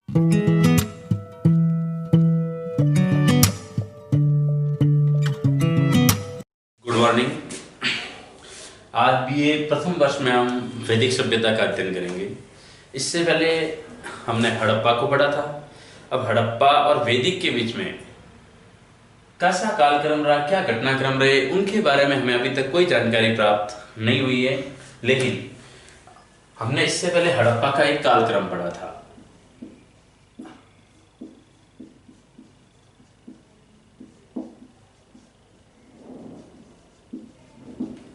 Good morning. आज BA प्रथम वर्ष में हम वैदिक सभ्यता का अध्ययन करेंगे। इससे पहले हमने हड़प्पा को पढ़ा था। अब हड़प्पा और वैदिक के बीच में कैसा कालक्रम रहा, क्या घटनाक्रम रहे, उनके बारे में हमें अभी तक कोई जानकारी प्राप्त नहीं हुई है। लेकिन हमने इससे पहले हड़प्पा का एक कालक्रम पढ़ा था।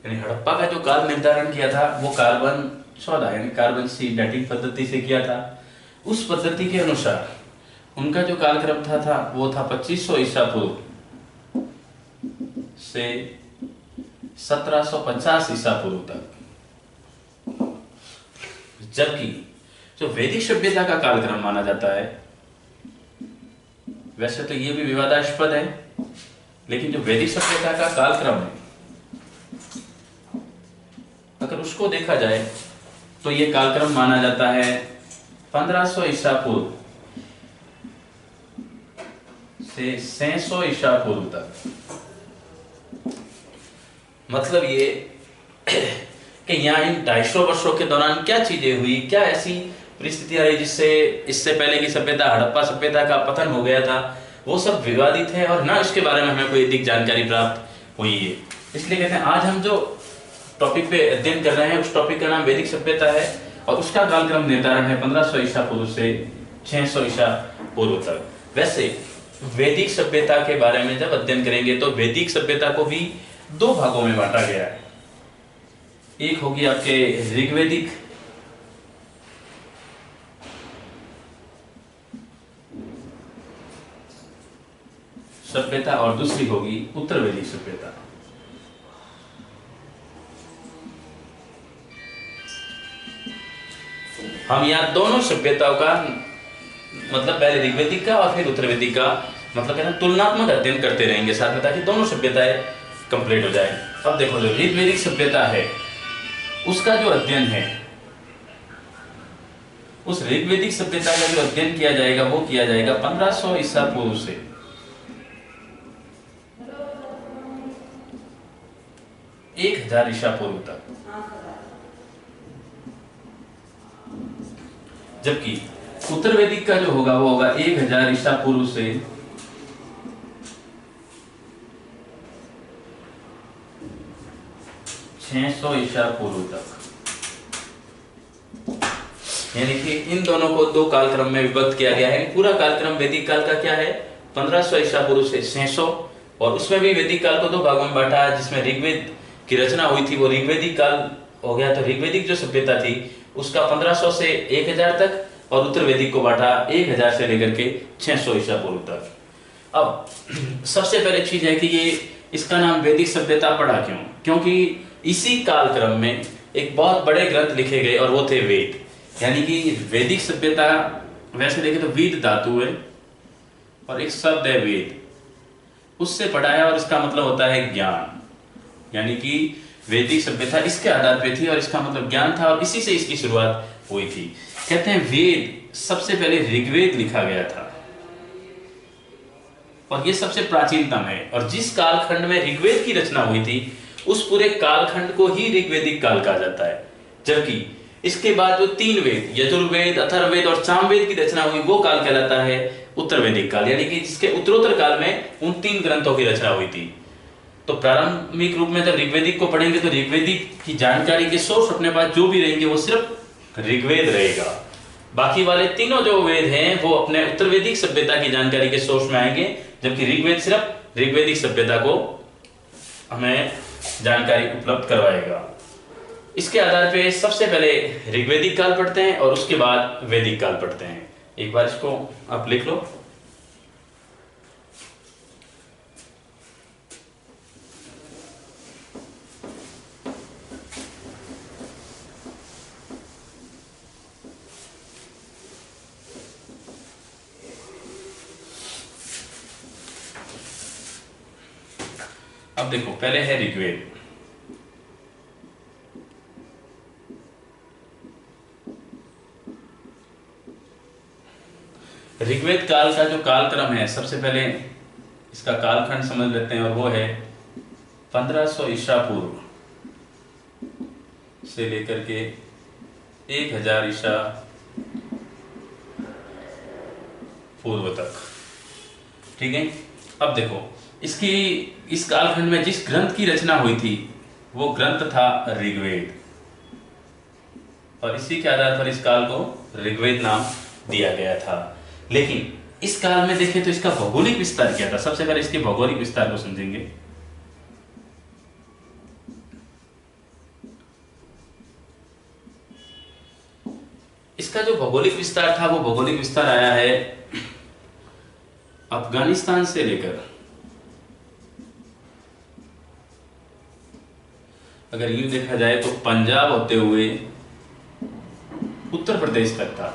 यानी हड़प्पा का जो काल निर्धारण किया था वो कार्बन 14 यानी कार्बन सी डेटिंग पद्धति से किया था। उस पद्धति के अनुसार उनका जो कालक्रम था वो था 2500 ईसा पूर्व से 1750 ईसा पूर्व तक। जबकि जो वैदिक सभ्यता का कालक्रम माना जाता है, वैसे तो ये भी विवादास्पद है, लेकिन जो वैदिक सभ्यता का कालक्रम है अगर उसको देखा जाए तो ये कालक्रम माना जाता है 1500 ईसा पूर्व से 600 ईसा पूर्व तक। मतलब ये कि यहाँ इन 250 वर्षों के दौरान क्या चीजें हुई, क्या ऐसी परिस्थितियां रही जिससे इससे पहले की सभ्यता हड़प्पा सभ्यता का पतन हो गया था, वो सब विवादित है और ना इसके बारे में हमें कोई अधिक जानकारी प्राप्त हुई है। इसलिए कहते हैं आज हम जो टॉपिक पे अध्ययन कर रहे हैं उस टॉपिक का नाम वैदिक सभ्यता है और उसका कालक्रम निर्धारण है 1500 ईसा पूर्व से 600 ईसा पूर्व तक। वैसे वैदिक सभ्यता के बारे में जब अध्ययन करेंगे तो वैदिक सभ्यता को भी दो भागों में बांटा गया है। एक होगी आपके ऋग्वैदिक सभ्यता और दूसरी होगी उत्तर वैदिक सभ्यता। हम यहाँ दोनों सभ्यताओं का मतलब पहले ऋग्वैदिक का और फिर उत्तर वैदिक का मतलब है ना तुलनात्मक अध्ययन करते रहेंगे साथ में, ताकि दोनों सभ्यताएं कंप्लीट हो जाए। अब देखो जो ऋग्वैदिक सभ्यता है उसका जो अध्ययन है, उस ऋग्वैदिक सभ्यता का जो अध्ययन किया जाएगा वो किया जाएगा 1500 ईसा पूर्व से 1000 ईसा पूर्व तक। जबकि उत्तर वैदिक का जो होगा वो होगा 1000 ईसा पूर्व से 600 ईसा पूर्व तक। यानी कि इन दोनों को दो कालक्रम में विभक्त किया गया है। पूरा कालक्रम वैदिक काल का क्या है 1500 ईसा पूर्व से 600, और उसमें भी वैदिक काल को दो भागों में बांटा है, जिसमें ऋग्वेद की रचना हुई थी वो ऋग्वैदिक काल हो गया। तो ऋग्वैदिक जो सभ्यता थी उसका 1500 से 1000 तक, और उत्तर वैदिक को बांटा 1000 से लेकर के 600 ईसा पूर्व तक। अब सबसे पहले चीज है कि ये इसका नाम वैदिक सभ्यता पड़ा क्यों? क्योंकि इसी कालक्रम में एक बहुत बड़े ग्रंथ लिखे गए और वो थे वेद। यानी कि वैदिक सभ्यता वैसे देखें तो वेद धातु है और एक शब्द है वेद, उससे पढ़ा है और इसका मतलब होता है ज्ञान। यानी कि वैदिक सभ्यता इसके आधार पे थी और इसका मतलब ज्ञान था और इसी से इसकी शुरुआत हुई थी। कहते हैं वेद सबसे पहले ऋग्वेद लिखा गया था और ये सबसे प्राचीनतम है, और जिस कालखंड में ऋग्वेद की रचना हुई थी उस पूरे कालखंड को ही ऋग्वैदिक काल कहा जाता है। जबकि इसके बाद जो तीन वेद यजुर्वेद, अथर्ववेद और सामवेद की रचना हुई वो काल कहलाता है उत्तर वैदिक काल। यानी कि जिसके उत्तरोत्तर काल में उन तीन ग्रंथों की रचना हुई थी। तो प्रारंभिक रूप में जब ऋग्वैदिक को पढ़ेंगे तो ऋग्वैदिक की जानकारी के सोर्स अपने पास जो भी रहेंगे वो सिर्फ ऋग्वेद रहेगा। बाकी वाले तीनों जो वेद हैं वो अपने उत्तर वैदिक सभ्यता की जानकारी के सोर्स में आएंगे, जबकि ऋग्वेद सिर्फ ऋग्वैदिक सभ्यता को हमें जानकारी उपलब्ध करवाएगा। इसके आधार पे सबसे पहले ऋग्वैदिक काल पढ़ते हैं और उसके बाद वैदिक काल पढ़ते हैं। एक बार इसको आप लिख लो। अब देखो पहले है ऋग्वेद। ऋग्वेद काल का जो कालक्रम है, सबसे पहले इसका कालखंड समझ लेते हैं, और वो है 1500 ईसा पूर्व से लेकर के 1000 ईसा पूर्व तक। ठीक है। अब देखो इसकी इस कालखंड में जिस ग्रंथ की रचना हुई थी वो ग्रंथ था ऋग्वेद, और इसी के आधार पर इस काल को ऋग्वेद नाम दिया गया था। लेकिन इस काल में देखें तो इसका भौगोलिक विस्तार क्या था। सबसे पहले इसके भौगोलिक विस्तार को समझेंगे। इसका जो भौगोलिक विस्तार था वो भौगोलिक विस्तार आया है अफगानिस्तान से लेकर, अगर यूं देखा जाए तो पंजाब होते हुए उत्तर प्रदेश तक था।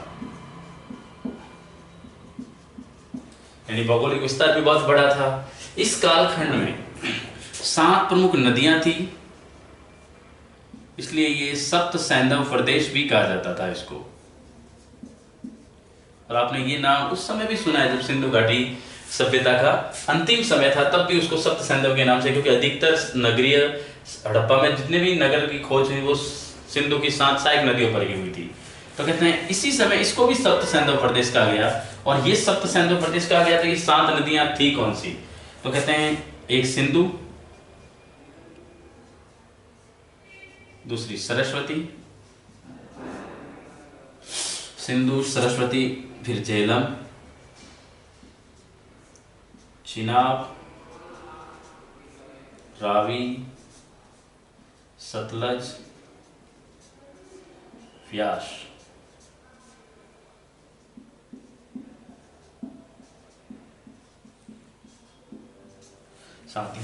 यानी भौगोलिक विस्तार भी बहुत बड़ा था। इस कालखंड में 7 प्रमुख नदियां थी, इसलिए ये सप्त सैंधव प्रदेश भी कहा जाता था इसको। और आपने ये नाम उस समय भी सुना है जब सिंधु घाटी सभ्यता का अंतिम समय था, तब भी उसको सप्त सैंधव के नाम से, क्योंकि अधिकतर नगरीय हड़प्पा में जितने भी नगर की खोज हुई वो सिंधु की 7 सहायक नदियों पर की हुई थी। तो कहते हैं इसी समय इसको भी सप्त सैंधव प्रदेश कहा गया। और ये सप्त सैंधव प्रदेश कहा गया तो ये 7 नदियां थी कौन सी? तो कहते हैं एक सिंधु, दूसरी सरस्वती, सिंधु सरस्वती, फिर झेलम, चिनाब, रावी, सतलज, व्यास।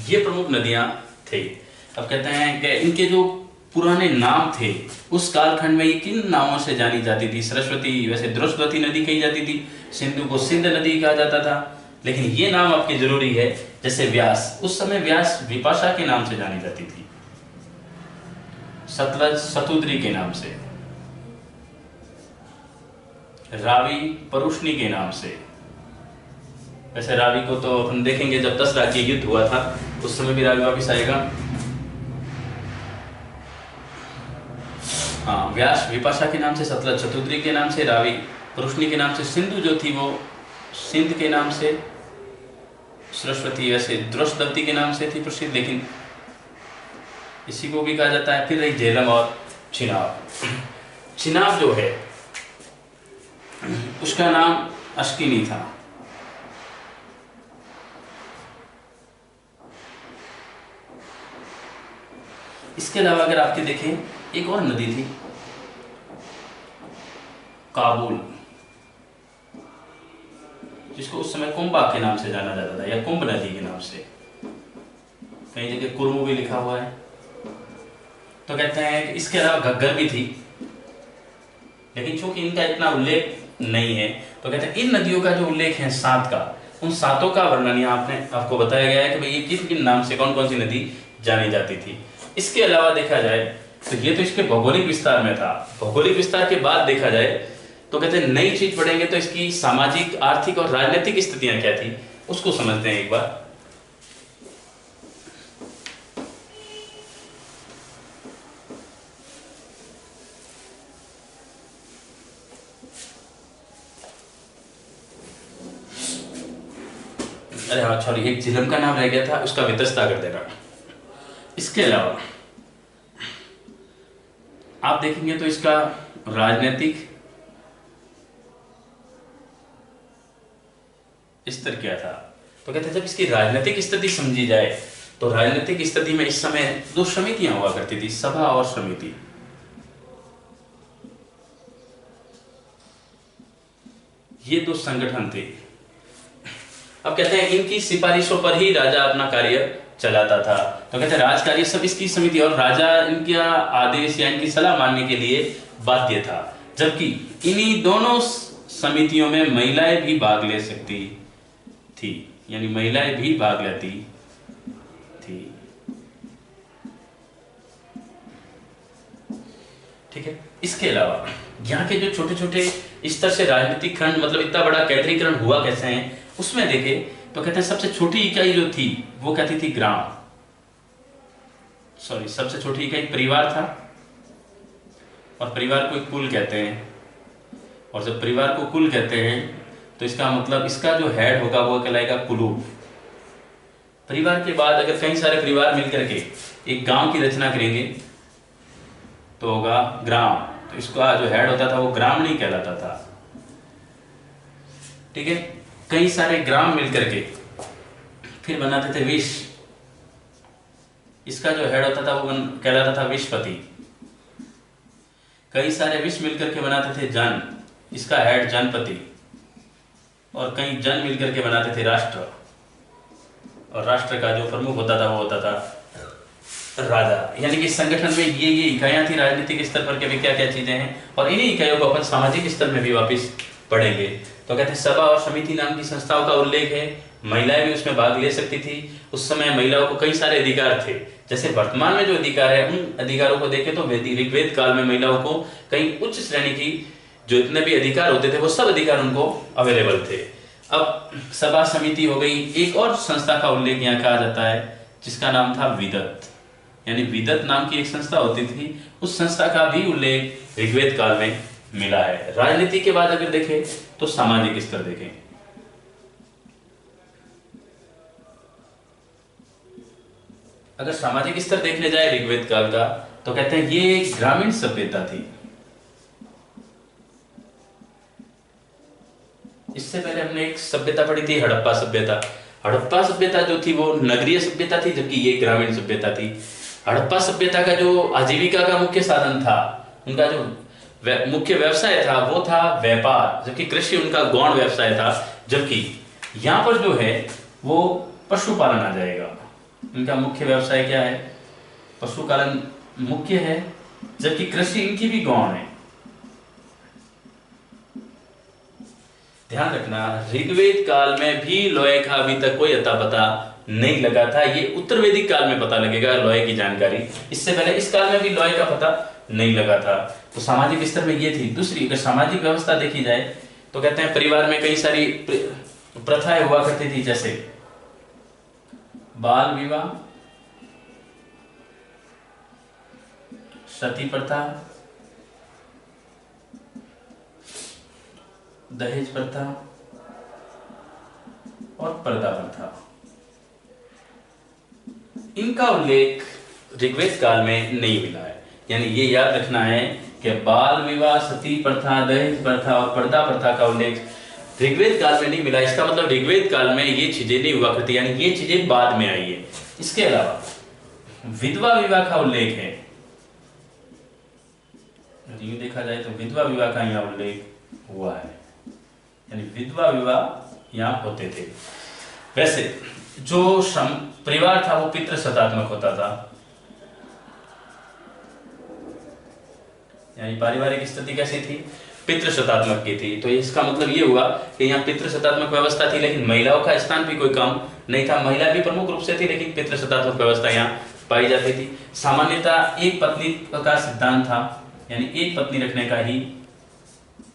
ये प्रमुख नदियां थे। अब कहते हैं कि इनके जो पुराने नाम थे उस कालखंड में ये किन नामों से जानी जाती थी? सरस्वती वैसे द्रुस्वती नदी कही जाती थी, सिंधु को सिंध नदी कहा जाता था, लेकिन ये नाम आपके जरूरी है। जैसे व्यास, उस समय व्यास विपाशा के नाम से जानी जाती थी, सतलज सतुद्री के नाम से, रावी परुष्णी के नाम से। वैसे रावी को तो अपन देखेंगे जब 10 राज्य युद्ध हुआ था उस समय भी रावी वापिस आएगा। हाँ, व्यास विपाशा के नाम से, सतलज चतुर्द्री के नाम से, रावी परुष्णी के नाम से, सिंधु जो थी वो सिंध के नाम से, सरस्वती वैसे द्रुस्वती के नाम से थी प्रसिद्ध, लेकिन इसी को भी कहा जाता है। फिर रही झेलम और चिनाब। चिनाब जो है उसका नाम अश्किनी था। इसके अलावा अगर आपके देखें एक और नदी थी काबुल, जिसको उस समय कुंभा के नाम से जाना जाता था या कुंभ नदी के नाम से, कई जगह कुर्मू भी लिखा हुआ है। तो कहते हैं कि इसके अलावा घग्गर भी थी, लेकिन चूंकि इनका इतना उल्लेख नहीं है तो कहते हैं इन नदियों का जो उल्लेख है 7 का, उन 7 का वर्णन यहाँ आपको बताया गया है कि भाई ये किन किन नाम से कौन कौन सी नदी जानी जाती थी। इसके अलावा देखा जाए तो ये तो इसके भौगोलिक विस्तार में था। भौगोलिक विस्तार के बाद देखा जाए तो कहते हैं नई चीज पढ़ेंगे तो इसकी सामाजिक, आर्थिक और राजनीतिक स्थितियां क्या थी उसको समझते हैं एक बार। अरे हाँ सॉरी, एक झेलम का नाम रह गया था, उसका वितस्ता कर देना। इसके अलावा आप देखेंगे तो इसका राजनीतिक स्तर क्या था। तो कहते हैं जब इसकी राजनीतिक स्थिति समझी जाए तो राजनीतिक स्थिति में इस समय 2 समितियां हुआ करती थी, सभा और समिति। ये 2 संगठन थे। अब कहते हैं इनकी सिफारिशों पर ही राजा अपना कार्य चलाता था। तो कहते हैं राजकार्य सब इसकी समिति, और राजा इनका आदेश या इनकी सलाह मानने के लिए बाध्य था। जबकि इन्हीं दोनों समितियों में महिलाएं भी भाग ले सकती थी, यानी महिलाएं भी भाग लेती थी। ठीक है। इसके अलावा यहाँ के जो छोटे छोटे इस तरह से राजनीतिक खंड मतलब इतना बड़ा कैंद्रीकरण हुआ कैसे है, उसमें देखे तो कहते हैं सबसे छोटी इकाई जो थी वो कहती थी ग्राम, सॉरी सबसे छोटी इकाई परिवार था, और परिवार को एक कुल कहते हैं, और जब परिवार को कुल कहते हैं तो इसका मतलब इसका जो हेड होगा वो कहलाएगा कुलूप। परिवार के बाद अगर कई सारे परिवार मिलकर के एक गांव की रचना करेंगे तो होगा ग्राम, तो इसका जो हेड होता था वो ग्रामणी कहलाता था। ठीक है, कई सारे ग्राम मिलकर के फिर बनाते थे विश, इसका जो हेड होता था वो कहलाता था विशपति। कई सारे विश मिलकर के बनाते थे जन, इसका हेड जनपति, और कई जन मिलकर के बनाते थे राष्ट्र, और राष्ट्र का जो प्रमुख होता था वो होता था राजा। यानी कि संगठन में ये इकाइयां थी राजनीतिक स्तर पर के क्या क्या चीजें हैं, और इन्हीं इकाइयों को अपन सामाजिक स्तर में भी वापस पढ़ेंगे। तो कहते हैं सभा और समिति नाम की संस्थाओं का उल्लेख है, महिलाएं भी उसमें भाग ले सकती थी। उस समय महिलाओं को कई सारे अधिकार थे, जैसे वर्तमान में जो अधिकार है उन अधिकारों को देखें तो ऋग्वेद काल में महिलाओं को कई उच्च श्रेणी की जो इतने भी अधिकार होते थे वो सब अधिकार उनको अवेलेबल थे। अब सभा समिति हो गई, एक और संस्था का उल्लेख यहाँ कहा जाता है जिसका नाम था विदत, यानी विदत नाम की एक संस्था होती थी, उस संस्था का भी उल्लेख ऋग्वेद काल में मिला है। राजनीति के बाद अगर देखें तो सामाजिक स्तर देखें, अगर सामाजिक स्तर देखने जाए ऋग्वेद काल का तो कहते हैं ये ग्रामीण सभ्यता थी। इससे पहले हमने एक सभ्यता पढ़ी थी हड़प्पा सभ्यता। हड़प्पा सभ्यता जो थी वो नगरीय सभ्यता थी, जबकि ये ग्रामीण सभ्यता थी। हड़प्पा सभ्यता का जो आजीविका का मुख्य साधन था, उनका जो मुख्य व्यवसाय था वो था व्यापार, जबकि कृषि उनका गौण व्यवसाय था। जबकि यहाँ पर जो है वो पशुपालन आ जाएगा, इनका मुख्य व्यवसाय क्या है, पशुपालन मुख्य है, जबकि कृषि इनकी भी गौण है। ध्यान रखना ऋग्वेद काल में भी लोहे का अभी तक कोई अता पता नहीं लगा था, ये उत्तर वैदिक काल में पता लगेगा लोहे की जानकारी, इससे पहले इस काल में भी लोहे का पता नहीं लगा था। तो सामाजिक स्तर में ये थी। दूसरी अगर सामाजिक व्यवस्था देखी जाए तो कहते हैं परिवार में कई सारी प्रथाएं हुआ करती थी, जैसे बाल विवाह, सती प्रथा, दहेज प्रथा और पर्दा प्रथा। इनका उल्लेख ऋग्वेद काल में नहीं मिला है। यानी ये याद रखना है कि बाल विवाह, सती प्रथा, दहेज प्रथा और पर्दा प्रथा का उल्लेख ऋग्वेद काल में नहीं मिला। इसका मतलब ऋग्वेद काल में ये चीजें नहीं हुआ करती, यानी ये चीजें बाद में आई है। इसके अलावा विधवा विवाह का उल्लेख है, यूं देखा जाए तो विधवा विवाह का यहाँ उल्लेख हुआ है, यानी विधवा विवाह यहाँ होते थे। वैसे जो परिवार था वो पितृसत्तात्मक होता था, यानी पारिवारिक स्थिति कैसी थी, पितृसत्तात्मक की थी। तो इसका मतलब ये हुआ कि यहाँ पितृसत्तात्मक व्यवस्था थी, लेकिन महिलाओं का स्थान भी कोई कम नहीं था, महिला भी प्रमुख रूप से थी, लेकिन पितृसत्तात्मक व्यवस्था यहाँ पाई जाती थी। सामान्यतः एक पत्नी का सिद्धांत था, यानी एक पत्नी रखने का ही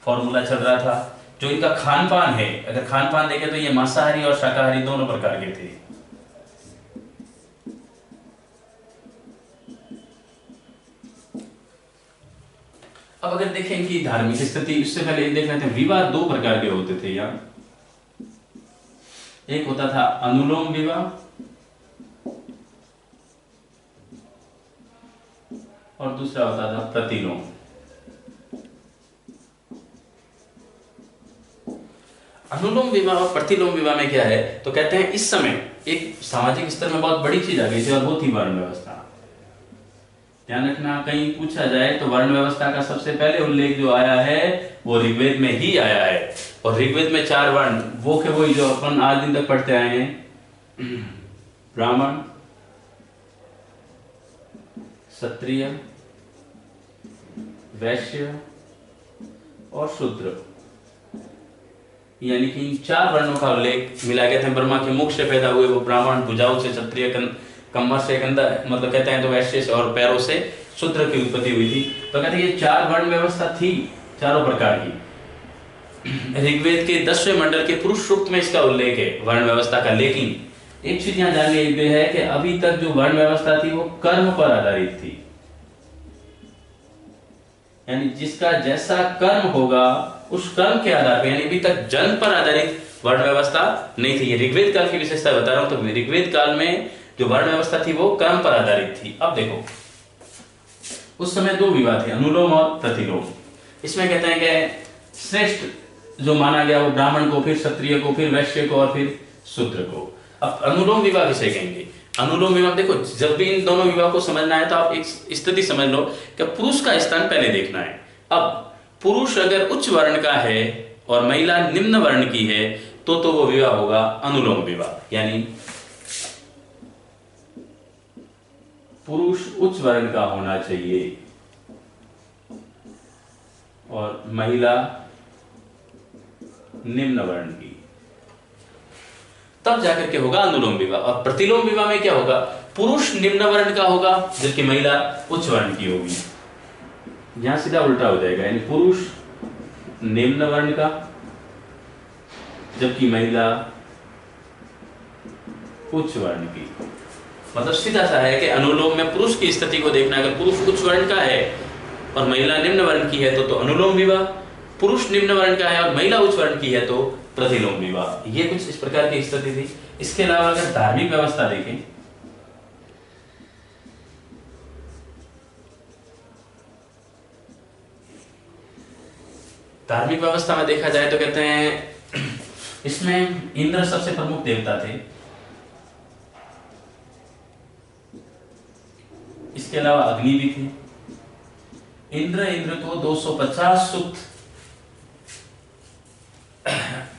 फॉर्मूला चल रहा था। जो इनका खान पान है, अगर खान पान देखें तो ये मांसाहारी और शाकाहारी दोनों प्रकार के थे। अब अगर देखें इनकी धार्मिक स्थिति, इससे पहले देख लेते हैं विवाह दो प्रकार के होते थे यहाँ। एक होता था अनुलोम विवाह और दूसरा होता था प्रतिलोम। अनुलोम विवाह और प्रतिलोम विवाह में क्या है, तो कहते हैं इस समय एक सामाजिक स्तर में बहुत बड़ी चीज आ गई थी और वो थी वर्ण व्यवस्था। ध्यान रखना कहीं पूछा जाए तो वर्ण व्यवस्था का सबसे पहले उल्लेख जो आया है वो ऋग्वेद में ही आया है। और ऋग्वेद में 4 वर्ण वो के वही जो अपन आज दिन तक पढ़ते आए हैं, ब्राह्मण, क्षत्रिय, वैश्य और शूद्र, यानी कि 4 वर्णों का उल्लेख मिला गया था। ब्रह्मा के मुख से पैदा हुए वो ब्राह्मण, भुजाओं से क्षत्रिय, कमर से कंधा मतलब कहते हैं तो वैश्य से, और पैरों से शूद्र की उत्पत्ति हुई थी। तो कहते हैं ये 4 वर्ण व्यवस्था थी चारों प्रकार की। ऋग्वेद के 10वें मंडल के पुरुष सूक्त में इसका उल्लेख है वर्ण व्यवस्था का। लेकिन एक चीज यहाँ जानने योग्य है कि अभी तक जो वर्ण व्यवस्था थी वो कर्म पर आधारित थी, यानी जिसका जैसा कर्म होगा उस कर्म के आधार पर, यानी अभी तक जन्म पर आधारित वर्ण व्यवस्था नहीं थी। ये ऋग्वेद काल की विशेषता बता रहा हूं। तो ऋग्वेद काल में जो वर्ण व्यवस्था थी वो कर्म पर आधारित थी। अब देखो, उस समय दो विवाह थे, अनुलोम और प्रतिलोम। इसमें कहते हैं कि श्रेष्ठ जो माना गया वो ब्राह्मण को, फिर क्षत्रिय को, फिर वैश्य को और फिर शूद्र को। अब अनुलोम विवाह किसे कहेंगे? अनुलोम विवाह, देखो जब भी इन दोनों विवाह को समझना है तो आप एक स्थिति समझ लो कि पुरुष का स्थान पहले देखना है। अब पुरुष अगर उच्च वर्ण का है और महिला निम्न वर्ण की है तो वो विवाह होगा अनुलोम विवाह, यानी पुरुष उच्च वर्ण का होना चाहिए और महिला निम्न वर्ण की, तब जाकर के होगा अनुलोम विवाह। और प्रतिलोम विवाह में क्या होगा? पुरुष निम्न वर्ण का होगा जबकि महिला उच्च वर्ण की होगी। यहां सीधा उल्टा हो जाएगा, यानी पुरुष निम्न वर्ण का जबकि महिला उच्च वर्ण की। मतलब सीधा सा है कि अनुलोम में पुरुष की स्थिति को देखना, अगर पुरुष उच्च वर्ण का है और महिला निम्न वर्ण की है तो अनुलोम विवाह, पुरुष निम्न वर्ण का है और महिला उच्च वर्ण की है तो प्रतिलोम विवाह। ये कुछ इस प्रकार की स्थिति थी। इसके अलावा अगर धार्मिक व्यवस्था देखें, धार्मिक व्यवस्था में देखा जाए तो कहते हैं इसमें इंद्र सबसे प्रमुख देवता थे। इसके अलावा अग्नि भी थे। इंद्र को 250 सूक्त,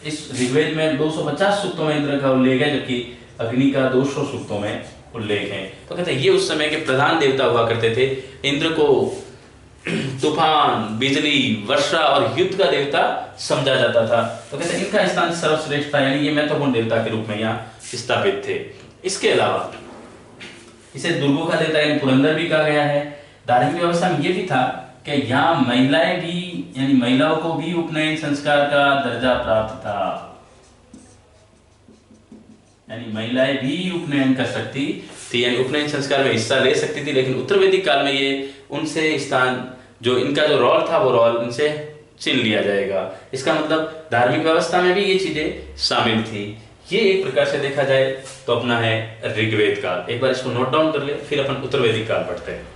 इस ऋग्वेद में 250 सूक्तों में इंद्र का उल्लेख है जबकि अग्नि का 200 सूक्तों में उल्लेख है। तो कहते हैं ये उस समय के प्रधान देवता हुआ करते थे। इंद्र को तूफान, बिजली, वर्षा और युद्ध का देवता समझा जाता था। तो कहते हैं इनका स्थान सर्वश्रेष्ठ था, यानी ये महत्वपूर्ण देवता के रूप में यहाँ स्थापित थे। इसके अलावा इसे दुर्गों का देवता यानी पुरंदर भी कहा गया है। धार्मिक व्यवस्था में ये भी था कि यहाँ महिलाएं भी, यानी महिलाओं को भी उपनयन संस्कार का दर्जा प्राप्त था, यानी महिलाएं भी उपनयन कर सकती थी, यानी उपनयन संस्कार में हिस्सा ले सकती थी। लेकिन उत्तर वैदिक काल में ये उनसे स्थान, जो इनका जो रोल था वो रोल इनसे छीन लिया जाएगा। इसका मतलब धार्मिक व्यवस्था में भी ये चीजें शामिल थी। ये एक प्रकार से देखा जाए तो अपना है ऋग्वेद काल। एक बार इसको नोट डाउन कर ले, फिर अपन उत्तर वैदिक काल पढ़ते हैं।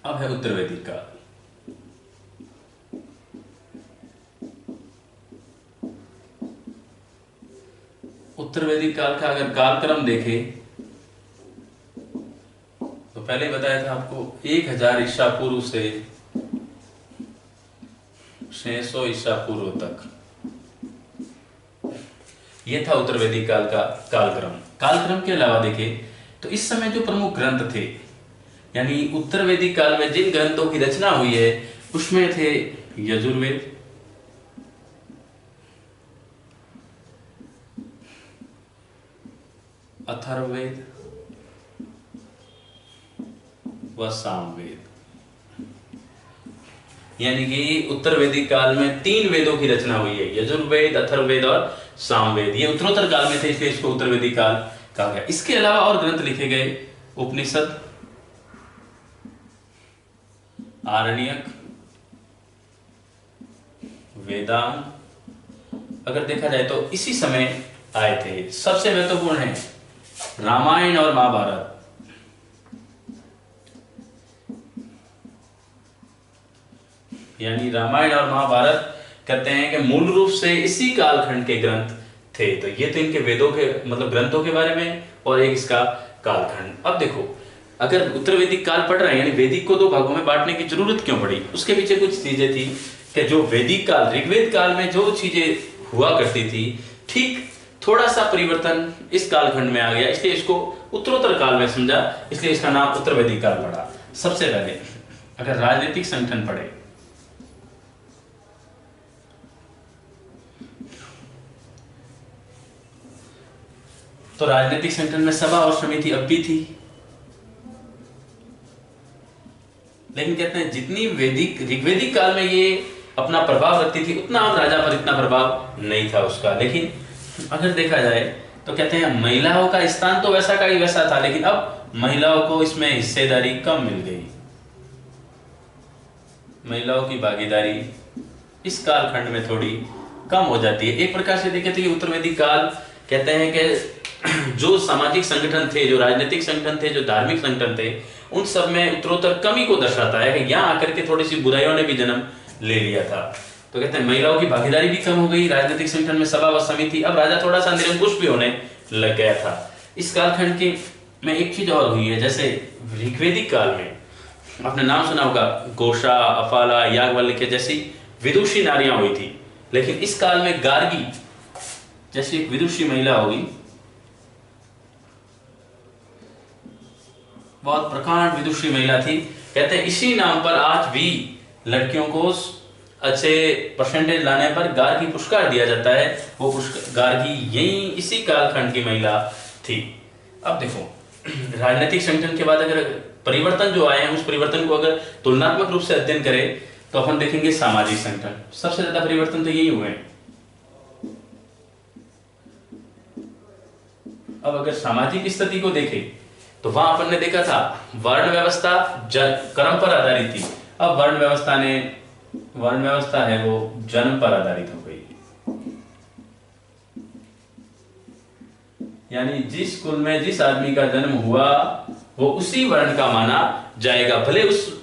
अब है उत्तर वैदिक काल। उत्तर वैदिक काल का अगर कालक्रम देखें तो पहले बताया था आपको 1000 ईसा पूर्व से 600 ईसा पूर्व तक, यह था उत्तर वैदिक काल का कालक्रम। कालक्रम के अलावा देखें तो इस समय जो प्रमुख ग्रंथ थे, यानी उत्तर वैदिक काल में जिन ग्रंथों की रचना हुई है उसमें थे यजुर्वेद, अथर्ववेद व सामवेद। यानी कि उत्तर वैदिक काल में 3 वेदों की रचना हुई है, यजुर्वेद, अथर्ववेद और सामवेद। ये उत्तरोत्तर काल में थे, इसलिए इसको उत्तर वैदिक काल कहा गया। इसके अलावा और ग्रंथ लिखे गए, उपनिषद, आरण्यक, वेदांत अगर देखा जाए तो इसी समय आए थे। सबसे महत्वपूर्ण है रामायण और महाभारत। यानी रामायण और महाभारत कहते हैं कि मूल रूप से इसी कालखंड के ग्रंथ थे। तो ये तो इनके वेदों के मतलब ग्रंथों के बारे में, और एक इसका कालखंड। अब देखो, अगर उत्तर वैदिक काल पढ़ रहे हैं, यानी वैदिक को दो भागों में बांटने की जरूरत क्यों पड़ी, उसके पीछे कुछ चीजें थी कि जो वैदिक काल ऋग्वेद काल में जो चीजें हुआ करती थी, ठीक थोड़ा सा परिवर्तन इस कालखंड में आ गया, इसलिए इसको उत्तरोत्तर काल में समझा, इसलिए इसका नाम उत्तर वैदिक काल पड़ा। सबसे पहले अगर राजनीतिक संगठन पढ़े, तो राजनीतिक संगठन में सभा और समिति अब भी थी, लेकिन कहते हैं जितनी वैदिक ऋग्वेदिक काल में ये अपना प्रभाव रखती थी, उतना अब राजा पर इतना प्रभाव नहीं था उसका। लेकिन अगर देखा जाए तो कहते हैं महिलाओं का स्थान तो वैसा का ही वैसा था, लेकिन अब महिलाओं को इसमें हिस्सेदारी कम मिल गई। महिलाओं की भागीदारी इस कालखंड में थोड़ी कम हो जाती है। एक प्रकार से देखें तो ये उत्तर वैदिक काल कहते हैं कि जो सामाजिक संगठन थे, जो राजनीतिक संगठन थे, जो धार्मिक संगठन थे, उन सब में उत्तरोत्तर कमी को दर्शाता है कि यहाँ आकर के थोड़ी सी बुराइयों ने भी जन्म ले लिया था। तो कहते हैं महिलाओं की भागीदारी भी कम हो गई, राजनीतिक संगठन में सभा व समिति, अब राजा थोड़ा सा निरंकुश भी होने लग गया था। इस कालखंड के में एक चीज और हुई है, जैसे ऋग्वेदिक काल में आपने नाम सुना होगा, घोषा, अफाला, याज्ञवल्क्य जैसी विदुषी नारियां हुई थी, लेकिन इस काल में गार्गी जैसी एक विदुषी महिला होगी, बहुत प्रकांड विदुषी महिला थी। कहते हैं इसी नाम पर आज भी लड़कियों को अच्छे परसेंटेज लाने पर गार्गी पुरस्कार दिया जाता है। वो गार्गी यही इसी कालखंड की महिला थी। अब देखो, राजनीतिक संगठन के बाद अगर परिवर्तन जो आए हैं, उस परिवर्तन को अगर तुलनात्मक रूप से अध्ययन करें तो अपन देखेंगे सामाजिक संगठन, सबसे ज्यादा परिवर्तन तो यही हुए हैं। अब अगर सामाजिक स्थिति को देखें तो वहां अपन ने देखा था वर्ण व्यवस्था कर्म पर आधारित थी, अब वर्ण व्यवस्था है वो जन्म पर आधारित हो गई। यानी जिस कुल में जिस आदमी का जन्म हुआ वो उसी वर्ण का माना जाएगा, भले उस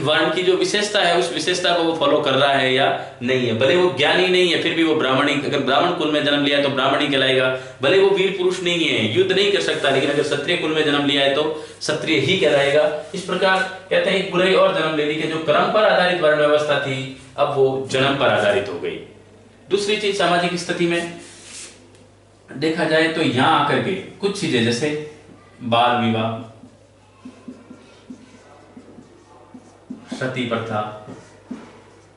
वर्ण की जो विशेषता है उस विशेषता को वो फॉलो कर रहा है या नहीं है, भले वो ज्ञानी नहीं है फिर भी वो ब्राह्मणी, अगर ब्राह्मण कुल में जन्म लिया है तो ब्राह्मणी कहलाएगा, भले वो वीर पुरुष नहीं है, युद्ध नहीं कर सकता, लेकिन अगर क्षत्रिय कुल में जन्म लिया है तो क्षत्रिय ही कहलाएगा। इस प्रकार कहते हैं एक बुराई और जन्म ले ली कि जो कर्म पर आधारित वर्ण व्यवस्था थी अब वो जन्म पर आधारित हो गई। दूसरी चीज सामाजिक स्थिति में देखा जाए तो यहां आकर के कुछ चीजें जैसे बाल विवाह, सती प्रथा,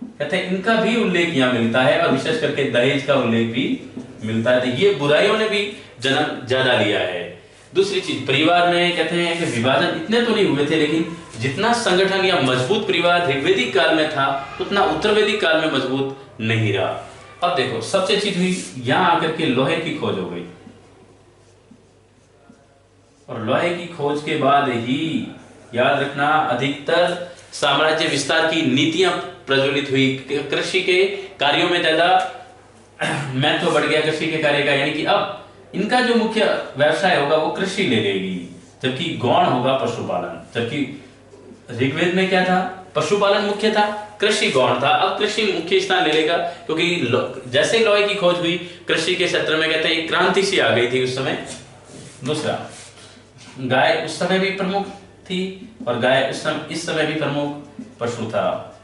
कहते हैं इनका भी उल्लेख यहाँ मिलता है, और विशेष करके दहेज का उल्लेख भी मिलता है। तो ये बुराइयों ने भी जन्म ज्यादा लिया है। दूसरी चीज, परिवार में कहते हैं कि विभाजन इतने तो नहीं हुए थे, लेकिन जितना संगठन या मजबूत परिवार ऋग्वेदिक काल में था उतना उत्तर वैदिक काल में मजबूत नहीं रहा। अब देखो, सबसे चीज हुई यहां आकर के लोहे की खोज हो गई, और लोहे की खोज के बाद ही याद रखना अधिकतर साम्राज्य विस्तार की नीतियां प्रज्वलित हुई। कृषि के कार्यों में ज्यादा महत्व बढ़ गया कृषि के कार्य का, यानी कि अब इनका जो मुख्य व्यवसाय होगा वो कृषि ले लेगी, जबकि गौण होगा पशुपालन। जबकि ऋग्वेद में क्या था, पशुपालन मुख्य था, कृषि गौण था। अब कृषि मुख्य स्थान ले लेगा, क्योंकि जैसे लोहे की खोज हुई कृषि के क्षेत्र में कहते हैं एक क्रांति सी आ गई थी उस समय। दूसरा, गाय उस समय भी प्रमुख थी, और गाय इस समय भी प्रमुख पशु था।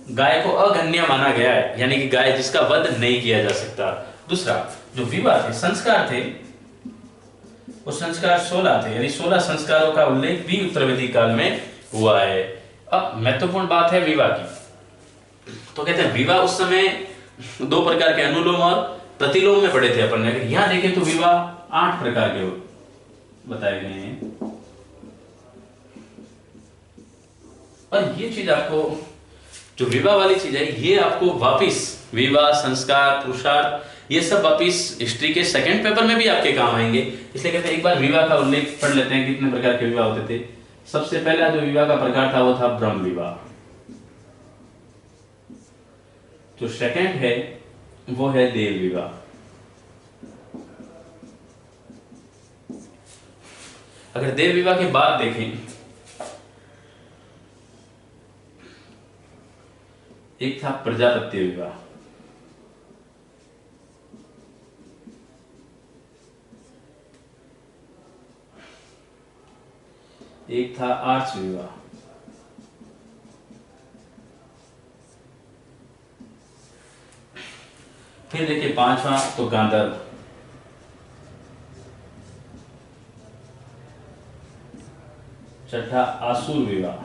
गाय को अगण्य माना गया है, यानी कि गाय जिसका वध नहीं किया जा सकता। दूसरा, जो विवाह थे, संस्कार थे, वो संस्कार 16 थे, यानी 16 संस्कारों का उल्लेख भी उत्तर वैदिक काल में हुआ है। अब महत्वपूर्ण बात है विवाह की। तो कहते हैं विवाह उस समय दो प्रकार के अनुलोम और प्रतिलोम में पढ़े थे अपन ने। अगर यहां देखें तो विवाह 8 प्रकार के बताए गए हैं। और ये चीज आपको, जो विवाह वाली चीज है, ये आपको वापिस विवाह, संस्कार, पुरुषार्थ, ये सब वापिस हिस्ट्री के सेकंड पेपर में भी आपके काम आएंगे। इसलिए कहते हैं एक बार विवाह का उल्लेख पढ़ लेते हैं, कितने प्रकार के विवाह होते थे। सबसे पहला जो विवाह का प्रकार था वो था ब्रह्म विवाह। जो सेकंड है वो है देव विवाह। अगर देव विवाह की बात देखें, एक था प्रजापत्य विवाह, एक था आर्च विवाह, फिर देखिए पांचवा तो गांधर्व, छठा आसुर विवाह,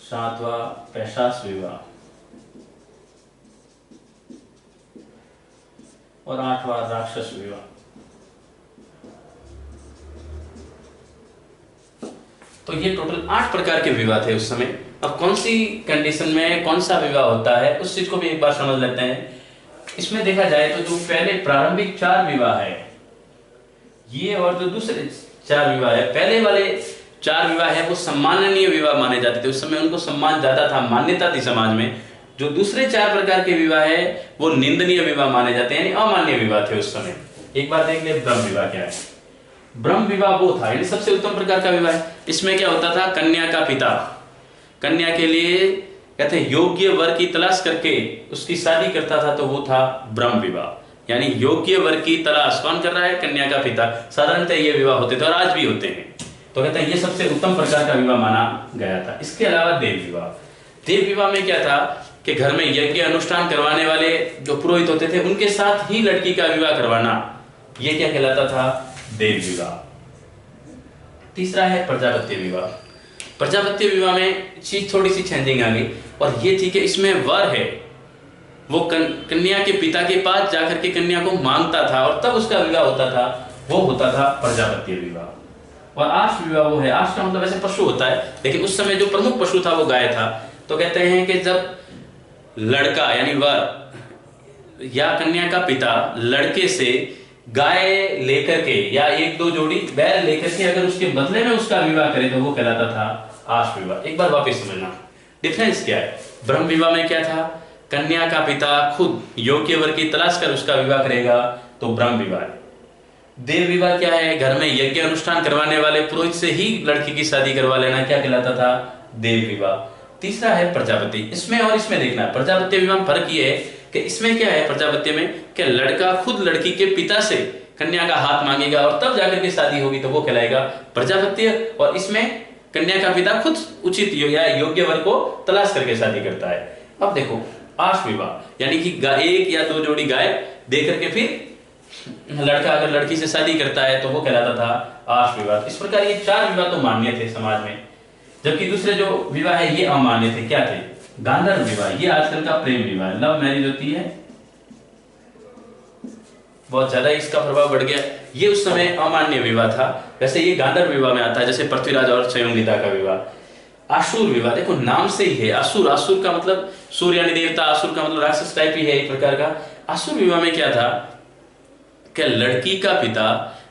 सातवां पैशाच विवाह और आठवां राक्षस विवाह। तो ये टोटल 8 प्रकार के विवाह थे उस समय। अब कौन सी कंडीशन में कौन सा विवाह होता है उस चीज को भी एक बार समझ लेते हैं। इसमें देखा जाए तो जो पहले प्रारंभिक 4 विवाह है ये, और जो दूसरे 4 विवाह है, पहले वाले 4 विवाह है वो सम्माननीय विवाह माने जाते थे, उस समय उनको सम्मान ज्यादा था, मान्यता थी समाज में। जो दूसरे 4 प्रकार के विवाह है वो निंदनीय विवाह माने जाते हैं, यानी अमान्य विवाह थे उस समय। एक बार देख ले ब्रह्म विवाह क्या है। ब्रह्म विवाह वो था यानी सबसे उत्तम प्रकार का विवाह है। इसमें क्या होता था, कन्या का पिता कन्या के लिए कहते हैं योग्य वर की तलाश करके उसकी शादी करता था, तो वो था ब्रह्म विवाह। यानी योग्य वर की तलाश कौन कर रहा है, कन्या का पिता। साधारणतः ये विवाह होते थे और आज भी होते हैं। तो कहते हैं ये सबसे उत्तम प्रकार का विवाह माना गया था। इसके अलावा देव विवाह। देव विवाह में क्या था कि घर में यज्ञ अनुष्ठान करवाने वाले जो पुरोहित होते थे उनके साथ ही लड़की का विवाह करवाना, ये क्या कहलाता था, देव विवाह। तीसरा है प्रजापत्य विवाह। प्रजापत्य विवाह में चीज थोड़ी सी चेंजिंग आ गई, और ये थी कि इसमें वर है वो कन्या के पिता के पास जाकर के कन्या को मांगता था और तब उसका विवाह होता था, वो होता था प्रजापत्य विवाह। और आश विवाह वो है, आश का मतलब ऐसे पशु होता है, लेकिन उस समय जो प्रमुख पशु था वो गाय था। तो कहते हैं कि जब लड़का यानी वर या कन्या का पिता लड़के से गाय लेकर के या 1-2 जोड़ी बैल लेकर के अगर उसके बदले में उसका विवाह करे तो वो कहलाता था आश विवाह। एक बार वापस समझना डिफरेंस क्या है। ब्रह्म विवाह में क्या था, कन्या का पिता खुद योग्य वर की तलाश कर उसका विवाह करेगा, तो ब्रह्म विवाह है। देव विवाह क्या है, घर में यज्ञ अनुष्ठान करवाने वाले पुरोहित से ही लड़की की शादी करवा लेना, क्या कहलाता था, देव विवाह। तीसरा है प्रजापति। इसमें और इसमें देखना है, प्रजापत्य विवाह में फर्क ये है कि इसमें क्या है, प्रजापत्य में कि लड़का खुद लड़की के पिता से कन्या का हाथ मांगेगा और तब जाकर के शादी होगी, तो वो कहलाएगा प्रजापत्य। और इसमें कन्या का पिता खुद उचित या योग्य वर को तलाश करके शादी करता है। अब देखो आश विवाह यानी कि 1 या 2 जोड़ी गाय दे करके फिर लड़का अगर लड़की से शादी करता है तो वो कहलाता था आश विवाह। इस प्रकार ये 4 विवाह तो मान्य थे समाज में, जबकि दूसरे जो विवाह है ये अमान्य थे। क्या थे, गांधर्व विवाह, ये आजकल का प्रेम विवाह, लव मैरिज होती है, बहुत ज्यादा इसका प्रभाव बढ़ गया। ये उस समय अमान्य विवाह था। वैसे ये गांधर्व विवाह में आता है, जैसे पृथ्वीराज और स्वयंवृदा का विवाह। आसुर विवाह, देखो नाम से ही है आसुर, आसुर का मतलब सूर्य यानी देवता, आसुर का मतलब राक्षस टाइप ही है एक प्रकार का। आसुर विवाह में क्या था कि लड़की का पिता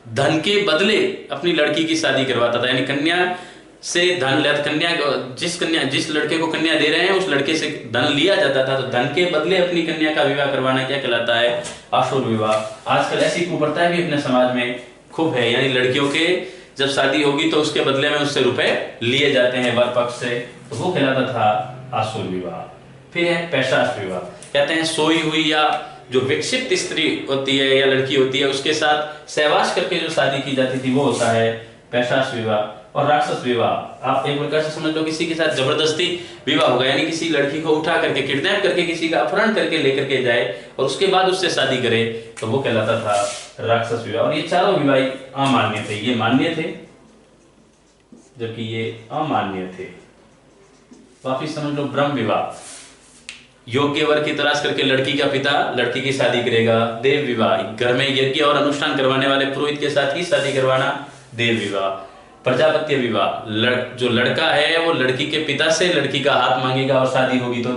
धन के बदले अपनी लड़की की शादी करवाता था, यानी कन्या से धन लिया, जिस लड़के को कन्या दे रहे हैं उस लड़के से धन लिया जाता था, तो धन के बदले अपनी कन्या का विवाह करवाना क्या कहलाता है, आसुर विवाह। आजकल ऐसी कुप्रथा भी अपने समाज में खूब है, यानी लड़कियों के जब शादी होगी तो उसके बदले में उससे रुपए लिए जाते हैं वर पक्ष से, तो वो कहलाता था आसुर विवाह। फिर है पैशाच विवाह, कहते हैं सोई हुई या जो विक्षिप्त स्त्री होती है या लड़की होती है उसके साथ सहवास करके जो शादी की जाती थी वो होता है पैशाच विवाह। और राक्षस विवाह, आप एक प्रकार से समझ लो किसी के साथ जबरदस्ती विवाह होगा, यानी किसी लड़की को उठा करके किडनैप करके किसी का अपहरण करके लेकर के जाए और उसके बाद उससे शादी करे, तो वो कहलाता था राक्षस विवाह। और ये चारों विवाह अमान्य थे, ये मान्य थे जबकि ये अमान्य थे। वापिस समझ लो ब्रह्म विवाह, योग्य वर की तलाश करके लड़की का पिता लड़की की शादी करेगा। देव विवाह, घर में यज्ञ और अनुष्ठान करवाने वाले पुरोहित के साथ ही शादी करवाना, देव विवाह। प्रजापत्य विवाह, जो लड़का है वो लड़की के पिता से लड़की का हाथ मांगेगा और शादी होगी तो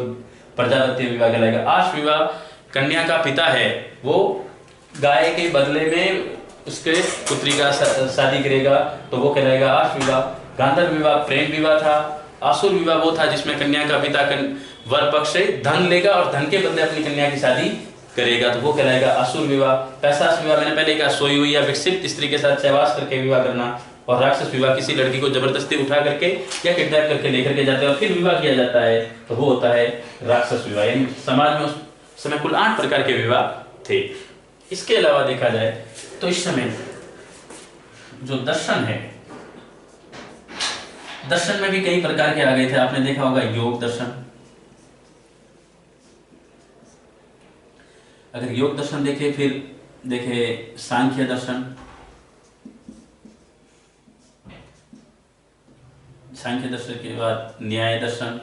प्रजापत्य विवाह कहलाएगा। आश विवाह, कन्या का पिता है वो गाय के बदले में उसके पुत्री का शादी करेगा तो वो कहलाएगा आश विवाह। गांधर्व विवाह प्रेम विवाह था। आसुर विवाह वो था जिसमें कन्या का पिता वर पक्ष से धन लेगा और धन के बदले अपनी कन्या की शादी करेगा, तो वो कहलाएगा आसुर विवाह। पैशाच विवाह मैंने पहले कहा, सोई हुई या विक्षिप्त स्त्री के साथ सहवास करके विवाह करना। और राक्षस विवाह, किसी लड़की को जबरदस्ती उठा करके या किडनैप करके लेकर के जाते हैं और फिर विवाह किया जाता है, तो वो होता है राक्षस विवाह। यानी समाज में उस समय कुल 8 प्रकार के विवाह थे। इसके अलावा देखा जाए तो इस समय जो दर्शन है, दर्शन में भी कई प्रकार के आ गए थे। आपने देखा होगा योग दर्शन। अगर योग दर्शन देखे, फिर देखे सांख्य दर्शन, सांख्य दर्शन के बाद न्याय दर्शन।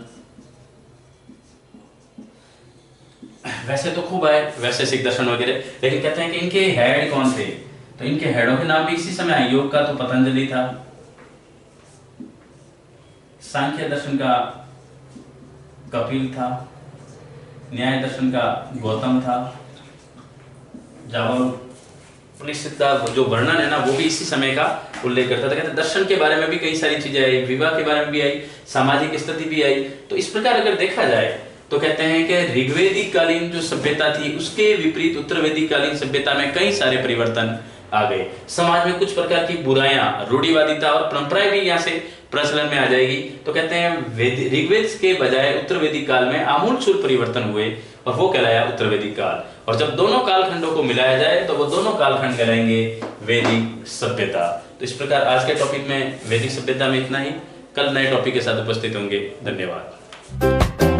वैसे तो खूब आए वैशेषिक दर्शन वगैरह, लेकिन कहते हैं कि इनके हेड कौन थे, तो इनके हेडों के नाम भी इसी समय आए। योग का तो पतंजलि था, सांख्य दर्शन का कपिल था, न्याय दर्शन का गौतम था, उपनिषद का जो वर्णन है ना वो भी इसी समय का उल्लेख करता था। कहते दर्शन के बारे में भी कई सारी चीजें आई, विवाह के बारे में भी आई, सामाजिक स्थिति भी आई। तो इस प्रकार अगर देखा जाए तो कहते हैं कि ऋग्वेदिक कालीन जो सभ्यता थी उसके विपरीत उत्तर वैदिक कालीन सभ्यता में कई सारे परिवर्तन आ गए। समाज में कुछ प्रकार की बुराइयां, रूढ़िवादिता और परंपराएं भी यहाँ से प्रचलन में आ जाएगी। तो कहते हैं ऋग्वेद के बजाय उत्तर वैदिक काल में आमूलचूल परिवर्तन हुए और वो कहलाया उत्तर वैदिक काल। और जब दोनों कालखंडों को मिलाया जाए तो वो दोनों कालखंड कहलाएंगे वैदिक सभ्यता। तो इस प्रकार आज के टॉपिक में वैदिक सभ्यता में इतना ही। कल नए टॉपिक के साथ उपस्थित होंगे। धन्यवाद।